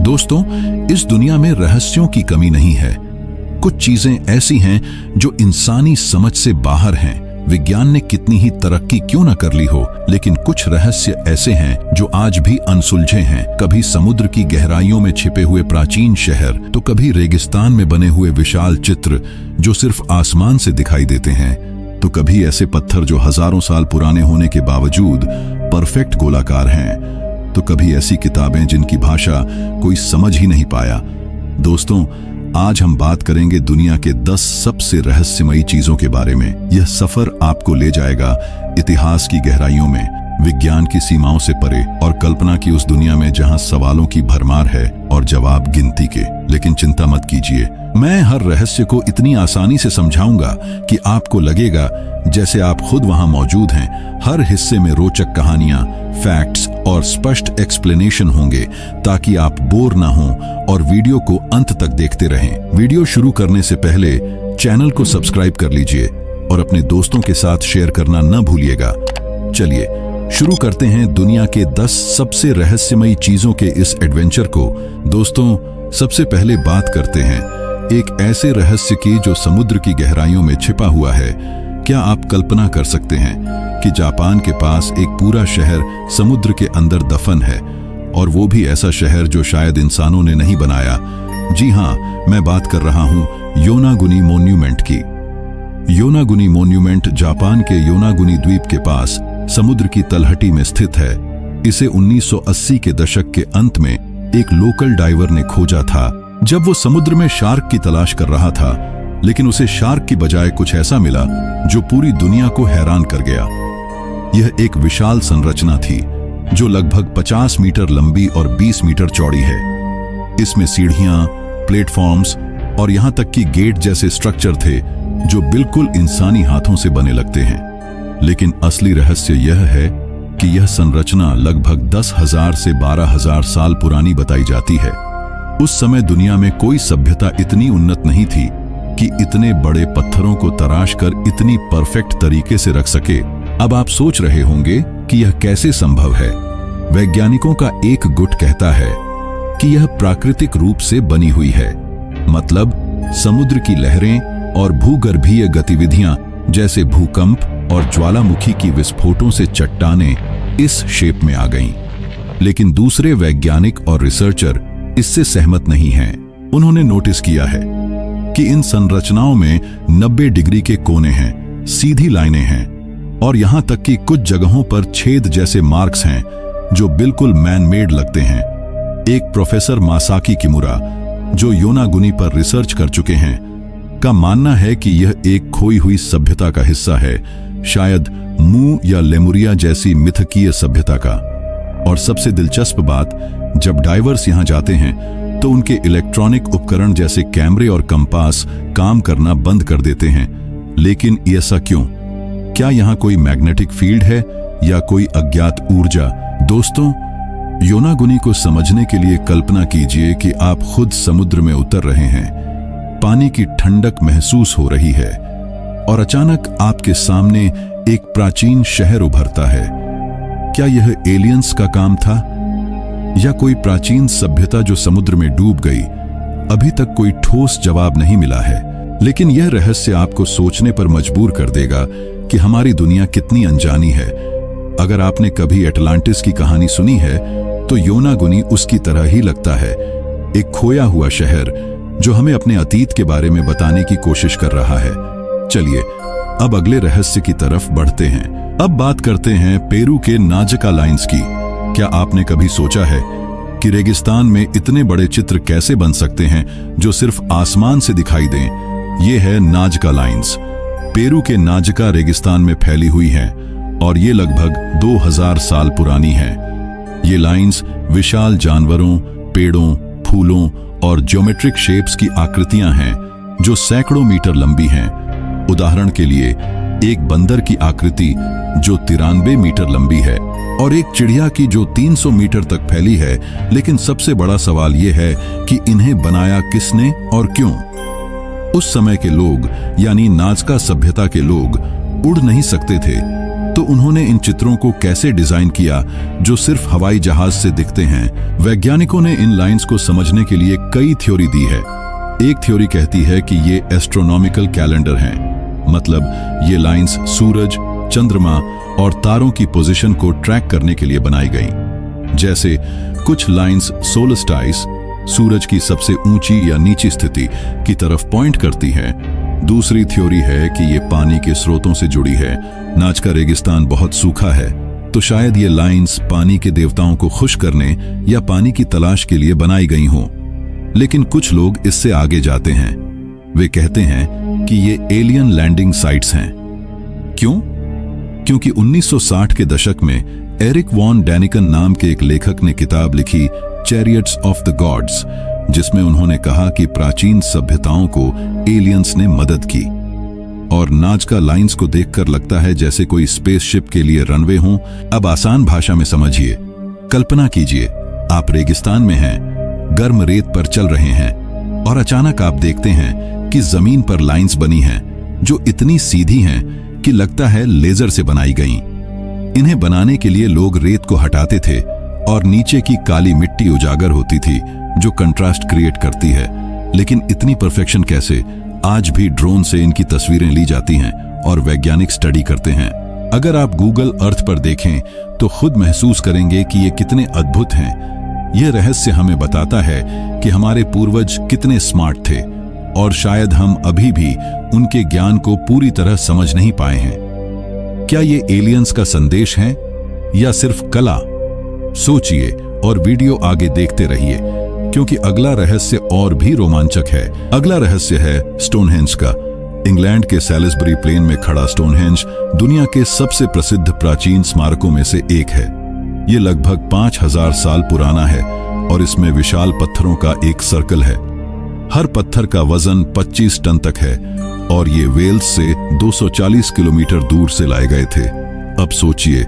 दोस्तों, इस दुनिया में रहस्यों की कमी नहीं है। कुछ चीजें ऐसी हैं जो इंसानी समझ से बाहर हैं। विज्ञान ने कितनी ही तरक्की क्यों न कर ली हो, लेकिन कुछ रहस्य ऐसे हैं जो आज भी अनसुलझे हैं। कभी समुद्र की गहराइयों में छिपे हुए प्राचीन शहर, तो कभी रेगिस्तान में बने हुए विशाल चित्र जो सिर्फ आसमान से दिखाई देते हैं, तो कभी ऐसे पत्थर जो हजारों साल पुराने होने के बावजूद परफेक्ट गोलाकार हैं, तो कभी ऐसी किताबें जिनकी भाषा कोई समझ ही नहीं पाया। दोस्तों, आज हम बात करेंगे दुनिया के 10 सबसे रहस्यमयी चीजों के बारे में। यह सफर आपको ले जाएगा इतिहास की गहराइयों में, विज्ञान की सीमाओं से परे और कल्पना की उस दुनिया में जहां सवालों की भरमार है और जवाब गिनती के। लेकिन चिंता मत कीजिए, मैं हर रहस्य को इतनी आसानी से समझाऊंगा कि आपको लगेगा जैसे आप खुद वहां मौजूद हैं। हर हिस्से में रोचक कहानियां, फैक्ट्स और स्पष्ट एक्सप्लेनेशन होंगे ताकि आप बोर ना हों और वीडियो को अंत तक देखते रहें। वीडियो शुरू करने से पहले चैनल को सब्सक्राइब कर लीजिए और अपने दोस्तों के साथ शेयर करना न भूलिएगा। चलिए शुरू करते हैं दुनिया के 10 सबसे रहस्यमयी चीजों के इस एडवेंचर को। दोस्तों, सबसे पहले बात करते हैं एक ऐसे रहस्य की जो समुद्र की गहराइयों में छिपा हुआ है। क्या आप कल्पना कर सकते हैं कि जापान के पास एक पूरा शहर समुद्र के अंदर दफन है, और वो भी ऐसा शहर जो शायद इंसानों ने नहीं बनाया। जी हां, मैं बात कर रहा हूं योनागुनी मॉन्यूमेंट की। योनागुनी मॉन्यूमेंट जापान के योनागुनी द्वीप के पास समुद्र की तलहटी में स्थित है। इसे 1980 के दशक के अंत में एक लोकल डाइवर ने खोजा था जब वो समुद्र में शार्क की तलाश कर रहा था, लेकिन उसे शार्क की बजाय कुछ ऐसा मिला जो पूरी दुनिया को हैरान कर गया। यह एक विशाल संरचना थी जो लगभग 50 मीटर लंबी और 20 मीटर चौड़ी है। इसमें सीढ़ियां, प्लेटफॉर्म्स और यहां तक कि गेट जैसे स्ट्रक्चर थे जो बिल्कुल इंसानी हाथों से बने लगते हैं। लेकिन असली रहस्य यह है कि यह संरचना लगभग 10,000 से 12,000 साल पुरानी बताई जाती है। उस समय दुनिया में कोई सभ्यता इतनी उन्नत नहीं थी कि इतने बड़े पत्थरों को तराश कर इतनी परफेक्ट तरीके से रख सके। अब आप सोच रहे होंगे कि यह कैसे संभव है। वैज्ञानिकों का एक गुट कहता है कि यह प्राकृतिक रूप से बनी हुई है, मतलब समुद्र की लहरें और भूगर्भीय गतिविधियां जैसे भूकंप और ज्वालामुखी की विस्फोटों से चट्टानें इस शेप में आ गईं। लेकिन दूसरे वैज्ञानिक और रिसर्चर इससे सहमत नहीं हैं। उन्होंने नोटिस किया है कि इन संरचनाओं में 90 डिग्री के कोने हैं, सीधी लाइनें हैं और यहां तक कि कुछ जगहों पर छेद जैसे मार्क्स हैं जो बिल्कुल मैन मेड लगते हैं। एक प्रोफेसर मासाकी किमुरा, जो योनागुनी पर रिसर्च कर चुके हैं, का मानना है कि यह एक खोई हुई सभ्यता का हिस्सा है, शायद मू या लेमुरिया जैसी मिथकीय सभ्यता का। और सबसे दिलचस्प बात, जब डाइवर्स यहां जाते हैं तो उनके इलेक्ट्रॉनिक उपकरण जैसे कैमरे और कंपास काम करना बंद कर देते हैं। लेकिन ऐसा क्यों? क्या यहां कोई मैग्नेटिक फील्ड है या कोई अज्ञात ऊर्जा? दोस्तों, योनागुनी को समझने के लिए कल्पना कीजिए कि आप खुद समुद्र में उतर रहे हैं, पानी की ठंडक महसूस हो रही है और अचानक आपके सामने एक प्राचीन शहर उभरता है। क्या यह एलियंस का काम था या कोई प्राचीन सभ्यता जो समुद्र में डूब गई? अभी तक कोई ठोस जवाब नहीं मिला है, लेकिन यह रहस्य आपको सोचने पर मजबूर कर देगा कि हमारी दुनिया कितनी अनजानी है। अगर आपने कभी अटलांटिस की कहानी सुनी है तो योनागुनी उसकी तरह ही लगता है, एक खोया हुआ शहर जो हमें अपने अतीत के बारे में बताने की कोशिश कर रहा है। चलिए अब अगले रहस्य की तरफ बढ़ते हैं। अब बात करते हैं पेरू के नाजका लाइन्स की। क्या आपने कभी सोचा है कि रेगिस्तान में इतने बड़े चित्र कैसे बन सकते हैं जो सिर्फ आसमान से दिखाई दें? ये है नाजका लाइन्स। पेरू के नाजका रेगिस्तान में फैली हुई हैं और ये लगभग 2000 साल पुरानी हैं। ये लाइन्स विशाल जानवरों, पेड़ों, फूलों और ज्योमेट्रिक शेप्स की आकृतियां हैं जो सैकड़ों मीटर लंबी हैं। उदाहरण के लिए एक बंदर की आकृति जो 93 मीटर लंबी है और एक चिड़िया की जो 300 मीटर तक फैली है। लेकिन सबसे बड़ा सवाल यह है कि इन्हें बनाया किसने और क्यों? उस समय के लोग यानी नाजका सभ्यता के लोग उड़ नहीं सकते थे, तो उन्होंने इन चित्रों को कैसे डिजाइन किया जो सिर्फ हवाई जहाज से दिखते हैं? वैज्ञानिकों ने इन लाइंस को समझने के लिए कई थ्योरी दी है। एक थ्योरी कहती है कि ये एस्ट्रोनॉमिकल कैलेंडर हैं, मतलब ये लाइंस सूरज, चंद्रमा और तारों की पोजीशन को ट्रैक करने के लिए बनाई गई। जैसे कुछ लाइंस सोलस्टाइस, सूरज की सबसे ऊंची या नीची स्थिति की तरफ पॉइंट करती हैं। दूसरी थ्योरी है कि ये पानी के स्रोतों से जुड़ी है। नाजका रेगिस्तान बहुत सूखा है, तो शायद ये लाइंस पानी के देवताओं को खुश करने या पानी की तलाश के लिए बनाई गई हों। लेकिन कुछ लोग इससे आगे जाते हैं। वे कहते हैं कि ये एलियन लैंडिंग साइट्स हैं। क्यों? क्योंकि 1960 के दशक में एरिक वॉन डैनिकन नाम के एक लेखक ने किताब लिखी चैरियट्स ऑफ द गॉड्स, जिसमें उन्होंने कहा कि प्राचीन सभ्यताओं को एलियंस ने मदद की। और नाजका लाइंस को देखकर लगता है जैसे कोई स्पेसशिप के लिए रनवे हों। अब आसान भाषा में समझिए। कल्पना कीजिए, आप रेगिस्तान में हैं, गर्म रेत पर चल रहे हैं और अचानक आप देखते हैं कि जमीन पर लाइंस बनी हैं जो इतनी सीधी हैं कि लगता है लेजर से बनाई गईं। इन्हें बनाने के लिए लोग रेत को हटाते थे और नीचे की काली मिट्टी उजागर होती थी जो कंट्रास्ट क्रिएट करती है। लेकिन इतनी परफेक्शन कैसे? आज भी ड्रोन से इनकी तस्वीरें ली जाती हैं और वैज्ञानिक स्टडी करते हैं। अगर आप गूगल अर्थ पर देखें तो खुद महसूस करेंगे कि ये कितने अद्भुत हैं। यह रहस्य हमें बताता है कि हमारे पूर्वज कितने स्मार्ट थे और शायद हम अभी भी उनके ज्ञान को पूरी तरह समझ नहीं पाए हैं। क्या ये एलियंस का संदेश है या सिर्फ कला? सोचिए और वीडियो आगे देखते रहिए, क्योंकि अगला रहस्य और भी रोमांचक है। अगला रहस्य है स्टोनहेंज का। इंग्लैंड के सैलिसबरी प्लेन में खड़ा स्टोनहेंज दुनिया के सबसे प्रसिद्ध प्राचीन स्मारकों में से एक है। ये लगभग 5000 साल पुराना है और इसमें विशाल पत्थरों का एक सर्कल है। हर पत्थर का वजन 25 टन तक है और ये वेल्स से 240 किलोमीटर दूर से लाए गए थे। अब सोचिए,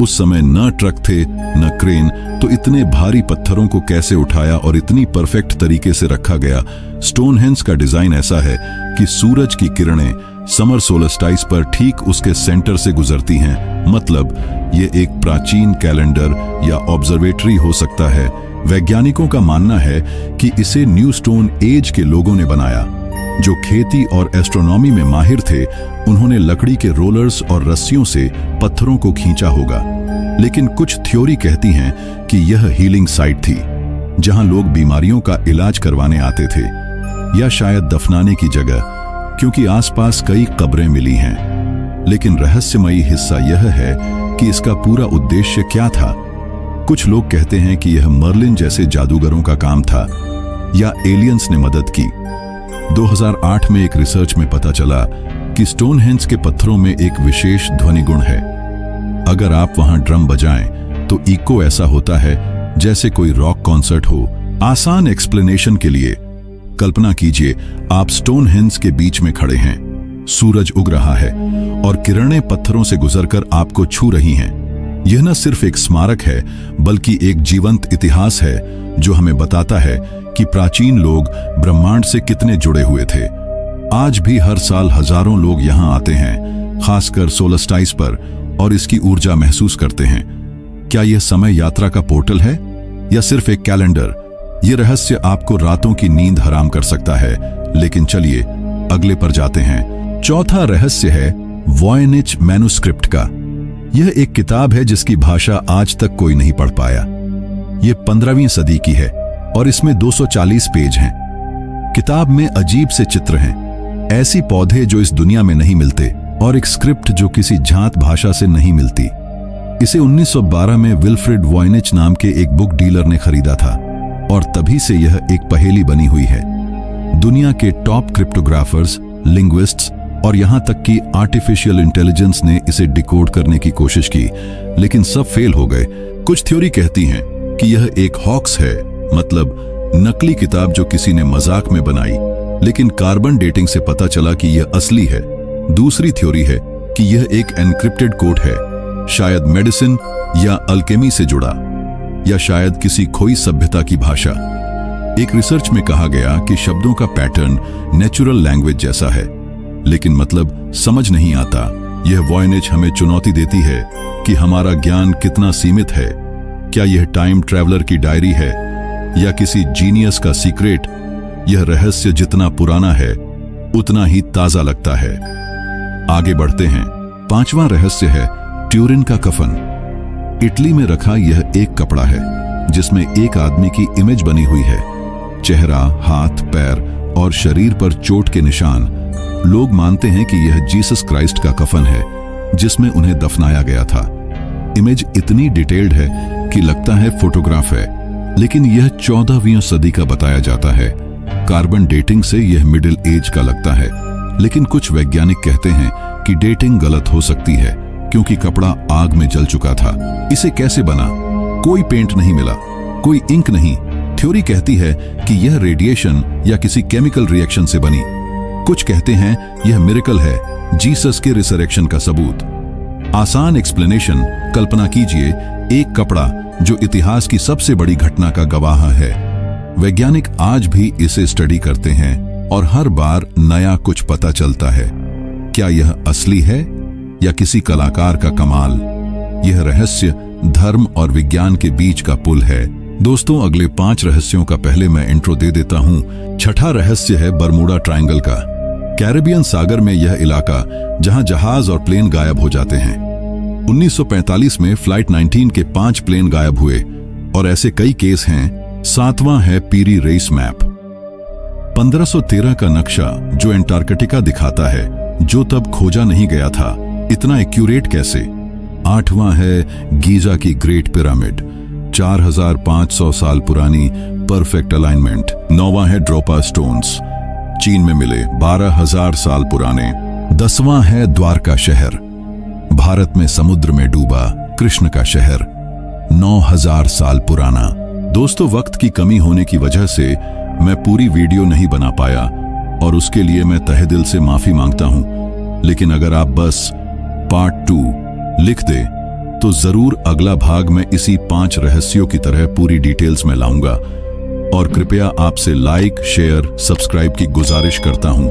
उस समय न ट्रक थे न क्रेन, तो इतने भारी पत्थरों को कैसे उठाया और इतनी परफेक्ट तरीके से रखा गया। स्टोनहेंज का डिजाइन ऐसा है कि सूरज की किरणें समर सोलस्टाइस पर ठीक उसके सेंटर से गुजरती हैं। मतलब ये एक प्राचीन कैलेंडर या ऑब्जर्वेटरी हो सकता है। वैज्ञानिकों का मानना है कि इसे न्यू स्टोन एज के लोगों ने बनाया। जो खेती और एस्ट्रोनॉमी में माहिर थे, उन्होंने लकड़ी के रोलर्स और रस्सियों से पत्थरों को खींचा होगा। लेकिन कुछ थ्योरी कहती हैं कि यह हीलिंग साइट थी, जहां लोग बीमारियों का इलाज करवाने आते थे, या शायद दफनाने की जगह, क्योंकि आसपास कई कब्रें मिली हैं। लेकिन रहस्यमयी हिस्सा यह है कि इसका पूरा उद्देश्य क्या था। कुछ लोग कहते हैं कि यह मर्लिन जैसे जादूगरों का काम था या एलियंस ने मदद की। 2008 में एक रिसर्च में पता चला कि स्टोनहेंज के पत्थरों में एक विशेष ध्वनि गुण है। अगर आप वहां ड्रम बजाएं तो इको ऐसा होता है जैसे कोई रॉक कॉन्सर्ट हो। आसान एक्सप्लेनेशन के लिए कल्पना कीजिए, आप स्टोनहेंज के बीच में खड़े हैं, सूरज उग रहा है और किरणें पत्थरों से गुजरकर आपको छू रही हैं। यह न सिर्फ एक स्मारक है, बल्कि एक जीवंत इतिहास है जो हमें बताता है कि प्राचीन लोग ब्रह्मांड से कितने जुड़े हुए थे। आज भी हर साल हजारों लोग यहां आते हैं, खासकर सोलस्टाइस पर, और इसकी ऊर्जा महसूस करते हैं। क्या यह समय यात्रा का पोर्टल है या सिर्फ एक कैलेंडर? यह रहस्य आपको रातों की नींद हराम कर सकता है। लेकिन चलिए अगले पर जाते हैं। चौथा रहस्य है वॉयनिच मैन्युस्क्रिप्ट का। यह एक किताब है जिसकी भाषा आज तक कोई नहीं पढ़ पाया। यह 15वीं सदी की है और इसमें 240 पेज हैं। किताब में अजीब से चित्र हैं, ऐसी पौधे जो इस दुनिया में नहीं मिलते, और एक स्क्रिप्ट जो किसी झांत भाषा से नहीं मिलती। इसे 1912 में विल्फ्रेड वॉयनिच नाम के एक बुक डीलर ने खरीदा था और तभी से यह एक पहेली बनी हुई है। दुनिया के टॉप क्रिप्टोग्राफर्स, लिंग्विस्ट्स और यहां तक कि आर्टिफिशियल इंटेलिजेंस ने इसे डिकोड करने की कोशिश की, लेकिन सब फेल हो गए। कुछ थ्योरी कहती हैं कि यह एक हॉक्स है, मतलब नकली किताब जो किसी ने मजाक में बनाई, लेकिन कार्बन डेटिंग से पता चला कि यह असली है। दूसरी थ्योरी है कि यह एक एन्क्रिप्टेड कोड है, शायद मेडिसिन या अल्केमी से जुड़ा, या शायद किसी खोई सभ्यता की भाषा। एक रिसर्च में कहा गया कि शब्दों का पैटर्न नेचुरल लैंग्वेज जैसा है, लेकिन मतलब समझ नहीं आता। यह वॉयनेज हमें चुनौती देती है कि हमारा ज्ञान कितना सीमित है। क्या यह टाइम ट्रैवलर की डायरी है या किसी जीनियस का सीक्रेट? यह रहस्य जितना पुराना है उतना ही ताजा लगता है। आगे बढ़ते हैं। 5वां रहस्य है ट्यूरिन का कफन। इटली में रखा यह एक कपड़ा है जिसमें एक आदमी की इमेज बनी हुई है। चेहरा, हाथ, पैर और शरीर पर चोट के निशान। लोग मानते हैं कि यह जीसस क्राइस्ट का कफन है जिसमें उन्हें दफनाया गया था। इमेज इतनी डिटेल्ड है कि लगता है फोटोग्राफ है, लेकिन यह 14वीं सदी का बताया जाता है। कार्बन डेटिंग से यह मिडिल एज का लगता है, लेकिन कुछ वैज्ञानिक कहते हैं कि डेटिंग गलत हो सकती है क्योंकि कपड़ा आग में जल चुका था। इसे कैसे बना? कोई पेंट नहीं मिला, कोई इंक नहीं। थ्योरी कहती है कि यह रेडिएशन या किसी केमिकल रिएक्शन से बनी। कुछ कहते हैं यह मिरेकल है, जीसस के रिसरेक्शन का सबूत। आसान एक्सप्लेनेशन, कल्पना कीजिए एक कपड़ा जो इतिहास की सबसे बड़ी घटना का गवाह है। वैज्ञानिक आज भी इसे स्टडी करते हैं और हर बार नया कुछ पता चलता है। क्या यह असली है या किसी कलाकार का कमाल? यह रहस्य धर्म और विज्ञान के बीच का पुल है। दोस्तों, अगले 5 रहस्यों का पहले मैं इंट्रो दे देता हूं। 6ठा रहस्य है बरमूडा ट्रायंगल का। कैरेबियन सागर में यह इलाका जहां जहाज और प्लेन गायब हो जाते हैं। 1945 में फ्लाइट 19 के 5 प्लेन गायब हुए और ऐसे कई केस हैं। 7वां है पीरी रेस मैप। 1513 का नक्शा जो एंटार्कटिका दिखाता है, जो तब खोजा नहीं गया था। इतना एक्यूरेट कैसे? 8वां है गीजा की ग्रेट पिरामिड, 4500 साल पुरानी परफेक्ट अलाइनमेंट। 9वां है ड्रोपा स्टोन्स, चीन में मिले, 12000 साल पुराने। 10वां है द्वारका शहर, भारत में समुद्र में डूबा कृष्ण का शहर, 9000 साल पुराना। दोस्तों, वक्त की कमी होने की वजह से मैं पूरी वीडियो नहीं बना पाया और उसके लिए मैं तहे दिल से माफी मांगता हूं। लेकिन अगर आप बस पार्ट 2 लिख दे तो जरूर अगला भाग में इसी 5 रहस्यों की तरह पूरी डिटेल्स में लाऊंगा। और कृपया आपसे लाइक, शेयर, सब्सक्राइब की गुजारिश करता हूं